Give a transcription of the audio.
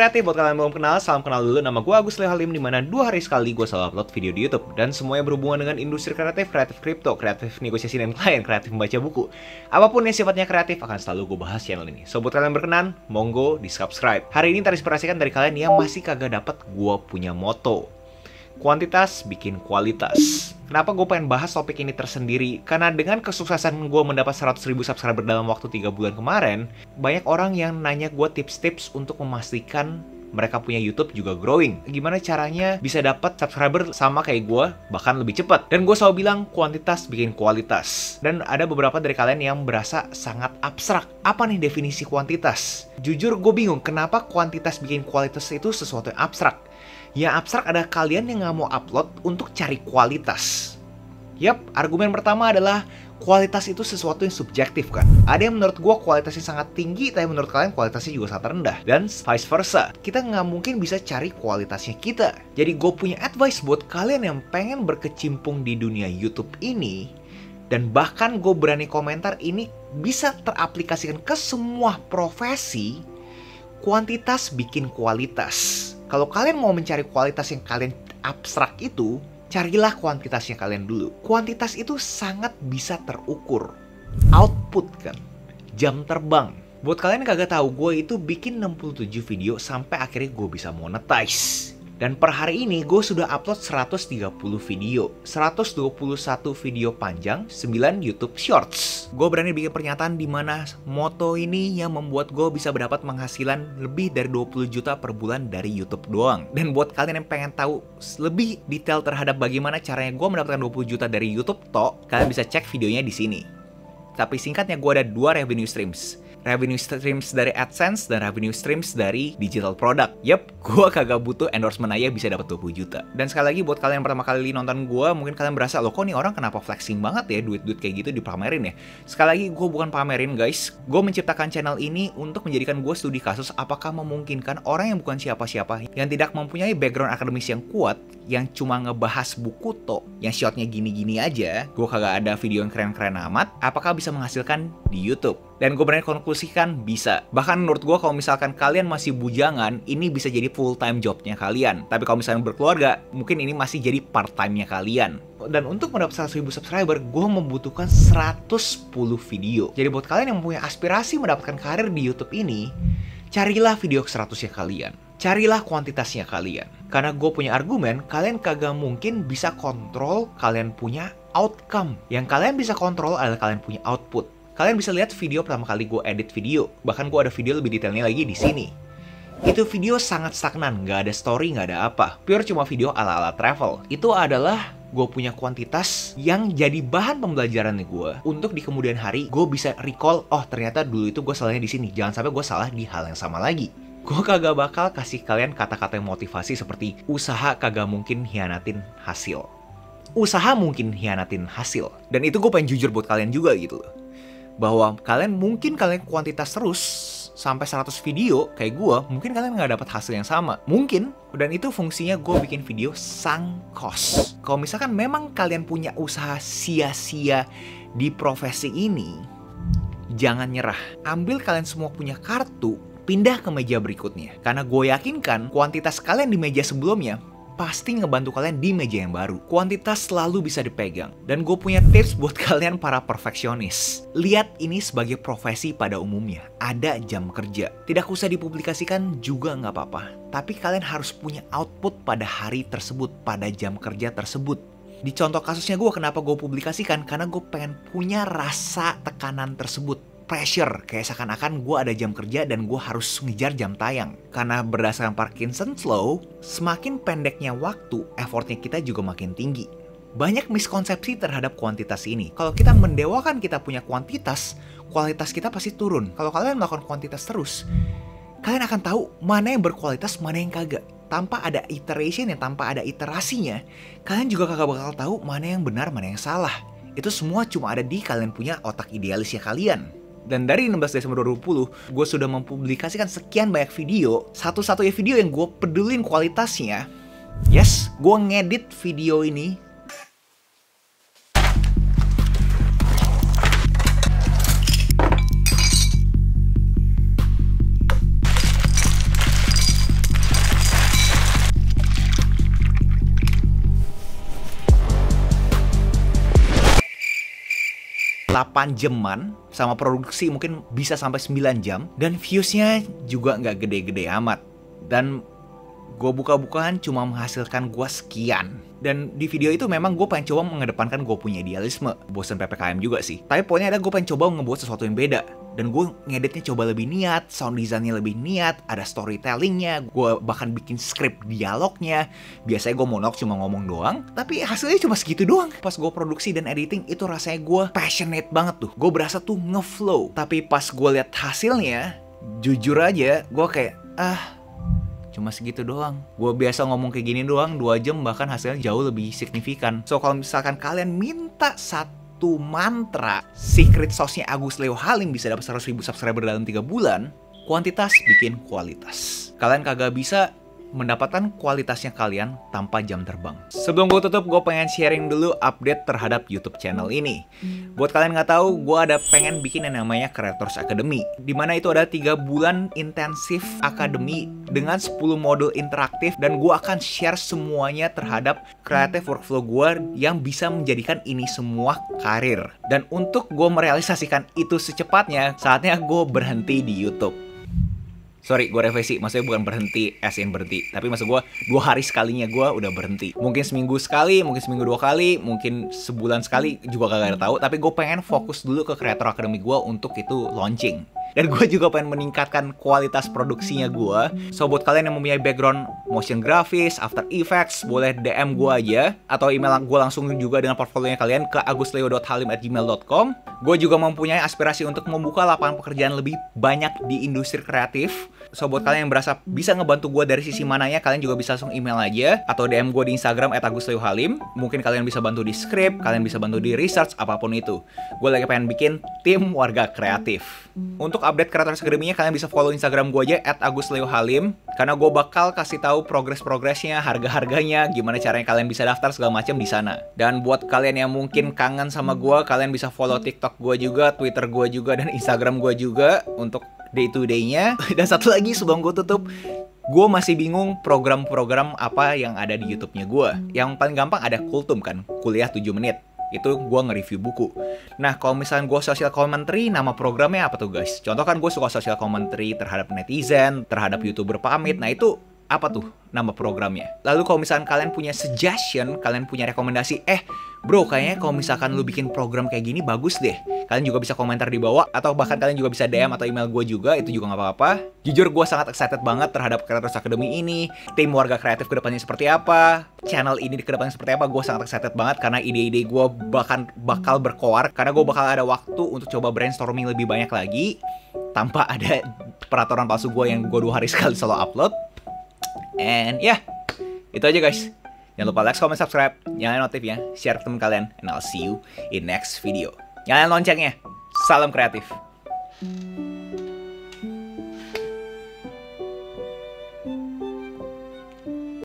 kreatif, buat kalian yang belum kenal, salam kenal dulu. Nama gue Agus Leo Halim, dimana 2 hari sekali gue selalu upload video di YouTube. Dan semuanya berhubungan dengan industri kreatif, kreatif kripto, kreatif negosiasi dengan klien, kreatif membaca buku. Apapun yang sifatnya kreatif akan selalu gue bahas channel ini. So buat kalian yang berkenan, monggo di subscribe. Hari ini terinspirasikan dari kalian yang masih kagak dapat gue punya moto. Kuantitas bikin kualitas. Kenapa gue pengen bahas topik ini tersendiri? Karena dengan kesuksesan gue mendapat 100.000 subscriber dalam waktu 3 bulan kemarin, banyak orang yang nanya gue tips-tips untuk memastikan mereka punya YouTube juga growing. Gimana caranya bisa dapat subscriber sama kayak gue, bahkan lebih cepat. Dan gue selalu bilang kuantitas bikin kualitas. Dan ada beberapa dari kalian yang berasa sangat abstrak. Apa nih definisi kuantitas? Jujur gue bingung kenapa kuantitas bikin kualitas itu sesuatu yang abstrak. Yang abstrak ada kalian yang nggak mau upload untuk cari kualitas. Yap, argumen pertama adalah kualitas itu sesuatu yang subjektif kan. Ada yang menurut gue kualitasnya sangat tinggi, tapi menurut kalian kualitasnya juga sangat rendah. Dan vice versa. Kita nggak mungkin bisa cari kualitasnya kita. Jadi gue punya advice buat kalian yang pengen berkecimpung di dunia YouTube ini. Dan bahkan gue berani komentar ini bisa teraplikasikan ke semua profesi. Kuantitas bikin kualitas. Kalau kalian mau mencari kualitas yang kalian abstrak itu, carilah kuantitasnya kalian dulu. Kuantitas itu sangat bisa terukur. Output kan, jam terbang. Buat kalian yang kagak tahu, gue itu bikin 67 video sampai akhirnya gue bisa monetize. Dan per hari ini gue sudah upload 130 video, 121 video panjang, 9 YouTube Shorts. Gue berani bikin pernyataan di mana moto ini yang membuat gue bisa mendapat penghasilan lebih dari 20 juta per bulan dari YouTube doang. Dan buat kalian yang pengen tahu lebih detail terhadap bagaimana caranya gue mendapatkan 20 juta dari YouTube kalian bisa cek videonya di sini. Tapi singkatnya gue ada 2 revenue streams. Revenue streams dari AdSense dan revenue streams dari digital product. Yep, gue kagak butuh endorsement aja bisa dapat 20 juta. Dan sekali lagi buat kalian yang pertama kali nonton gue, mungkin kalian berasa, loh kok nih orang kenapa flexing banget ya duit-duit kayak gitu dipamerin ya. Sekali lagi gue bukan pamerin guys. Gue menciptakan channel ini untuk menjadikan gue studi kasus apakah memungkinkan orang yang bukan siapa-siapa, yang tidak mempunyai background akademis yang kuat, yang cuma ngebahas buku yang shotnya gini-gini aja, gue kagak ada video yang keren-keren amat, apakah bisa menghasilkan di YouTube? Dan gue berani konklusikan bisa. Bahkan menurut gue kalau misalkan kalian masih bujangan, ini bisa jadi full time jobnya kalian. Tapi kalau misalnya berkeluarga, mungkin ini masih jadi part time-nya kalian. Dan untuk mendapatkan 100.000 subscriber, gue membutuhkan 110 video. Jadi buat kalian yang mempunyai aspirasi mendapatkan karir di YouTube ini, carilah video ke-100-nya kalian. Carilah kuantitasnya kalian. Karena gue punya argumen, kalian kagak mungkin bisa kontrol kalian punya outcome. Yang kalian bisa kontrol adalah kalian punya output. Kalian bisa lihat video pertama kali gue edit video. Bahkan gue ada video lebih detailnya lagi di sini. Itu video sangat stagnan, nggak ada story, nggak ada apa. Pure cuma video ala-ala travel. Itu adalah gue punya kuantitas yang jadi bahan pembelajaran gue. Untuk di kemudian hari, gue bisa recall, oh ternyata dulu itu gue salahnya di sini. Jangan sampai gue salah di hal yang sama lagi. Gue kagak bakal kasih kalian kata-kata yang motivasi seperti usaha kagak mungkin hianatin hasil. Usaha mungkin hianatin hasil. Dan itu gue pengen jujur buat kalian juga gitu loh. Bahwa kalian kuantitas terus sampai 100 video kayak gue, mungkin kalian nggak dapat hasil yang sama. Mungkin. Dan itu fungsinya gue bikin video sunk cost. Kalau misalkan memang kalian punya usaha sia-sia di profesi ini, jangan nyerah. Ambil kalian semua punya kartu, pindah ke meja berikutnya. Karena gue yakinkan kuantitas kalian di meja sebelumnya pasti ngebantu kalian di meja yang baru. Kuantitas selalu bisa dipegang. Dan gue punya tips buat kalian para perfeksionis. Lihat ini sebagai profesi pada umumnya. Ada jam kerja. Tidak usah dipublikasikan juga nggak apa-apa. Tapi kalian harus punya output pada hari tersebut, pada jam kerja tersebut. Di contoh kasusnya gue, kenapa gue publikasikan? Karena gue pengen punya rasa tekanan tersebut. Pressure, kayak seakan-akan gue ada jam kerja dan gue harus ngejar jam tayang. Karena berdasarkan Parkinson's Law, semakin pendeknya waktu, effortnya kita juga makin tinggi. Banyak miskonsepsi terhadap kuantitas ini. Kalau kita mendewakan kita punya kuantitas, kualitas kita pasti turun. Kalau kalian melakukan kuantitas terus, kalian akan tahu mana yang berkualitas, mana yang kagak. Tanpa ada iteration, tanpa ada iterasinya, kalian juga kagak bakal tahu mana yang benar, mana yang salah. Itu semua cuma ada di kalian punya otak idealisnya kalian. Dan dari 16 Desember 2020, gue sudah mempublikasikan sekian banyak video. Satu-satunya video yang gue pedulin kualitasnya, yes, gue ngedit video ini 8 jaman, sama produksi mungkin bisa sampai 9 jam, dan viewsnya juga nggak gede-gede amat. Dan gue buka-bukaan cuma menghasilkan gue sekian. Dan di video itu memang gue pengen coba mengedepankan gue punya idealisme. Bosen PPKM juga sih. Tapi poinnya ada gue pengen coba ngebuat sesuatu yang beda. Dan gue ngeditnya coba lebih niat, sound design-nya lebih niat, ada storytelling-nya, gue bahkan bikin skrip dialognya. Biasanya gue monolog cuma ngomong doang, tapi hasilnya cuma segitu doang. Pas gue produksi dan editing itu rasanya gue passionate banget tuh. Gue berasa tuh ngeflow. Tapi pas gue lihat hasilnya, jujur aja gue kayak cuma segitu doang. Gue biasa ngomong kayak gini doang 2 jam, bahkan hasilnya jauh lebih signifikan. So kalau misalkan kalian minta satu mantra secret sauce-nya Agus Leo Halim bisa dapat 100.000 subscriber dalam 3 bulan, kuantitas bikin kualitas. Kalian kagak bisa mendapatkan kualitasnya kalian tanpa jam terbang. Sebelum gue tutup, gue pengen sharing dulu update terhadap YouTube channel ini. Buat kalian nggak tahu, gue ada pengen bikin yang namanya Creators Academy, dimana itu ada 3 bulan intensif akademi dengan 10 modul interaktif, dan gue akan share semuanya terhadap creative workflow gue yang bisa menjadikan ini semua karir. Dan untuk gue merealisasikan itu secepatnya, saatnya gue berhenti di YouTube. Sorry, gue revisi, maksudnya bukan berhenti as in berhenti, tapi maksud gue 2 hari sekalinya gue udah berhenti. Mungkin seminggu sekali, mungkin seminggu 2 kali, mungkin sebulan sekali, juga kagak ada tahu. Tapi gue pengen fokus dulu ke Creator Academy gue untuk itu launching. Dan gue juga pengen meningkatkan kualitas produksinya gue. So buat kalian yang mempunyai background motion graphics, After Effects, boleh DM gue aja, atau email gue langsung juga dengan portfolionya kalian ke agusleo.halim@gmail.com. Gue juga mempunyai aspirasi untuk membuka lapangan pekerjaan lebih banyak di industri kreatif. So buat kalian yang berasa bisa ngebantu gue dari sisi mananya, kalian juga bisa langsung email aja, atau DM gue di Instagram @agusleohalim. Mungkin kalian bisa bantu di script, kalian bisa bantu di research, apapun itu. Gue lagi pengen bikin tim warga kreatif. Untuk update Creators Academy-nya, kalian bisa follow Instagram gue aja @agusleohalim, karena gue bakal kasih tahu progres-progresnya, harga-harganya, gimana caranya kalian bisa daftar segala macam di sana. Dan buat kalian yang mungkin kangen sama gue, kalian bisa follow TikTok gue juga, Twitter gue juga, dan Instagram gue juga untuk day to day-nya. Dan satu lagi sebelum gue tutup, gue masih bingung program-program apa yang ada di YouTube-nya gue. Yang paling gampang ada Kultum kan, kuliah 7 menit. Itu gue nge-review buku. Nah, kalau misalnya gue social commentary, nama programnya apa tuh guys? Contoh kan gue suka social commentary terhadap netizen, terhadap YouTuber pamit. Nah, itu apa tuh nama programnya? Lalu kalau misalkan kalian punya suggestion, kalian punya rekomendasi, bro, kayaknya kalau misalkan lu bikin program kayak gini bagus deh, kalian juga bisa komentar di bawah, atau bahkan kalian juga bisa DM atau email gue juga, itu juga nggak apa-apa. Jujur gue sangat excited banget terhadap Creators Academy ini, tim warga kreatif kedepannya seperti apa, channel ini kedepannya seperti apa. Gue sangat excited banget karena ide-ide gue bahkan bakal berkoar, karena gue bakal ada waktu untuk coba brainstorming lebih banyak lagi, tanpa ada peraturan palsu gue yang gue 2 hari sekali selalu upload. And ya, itu aja guys. Jangan lupa like, comment, subscribe, nyalain notifnya, share ke teman kalian, and I'll see you in next video. Nyalain loncengnya. Salam kreatif.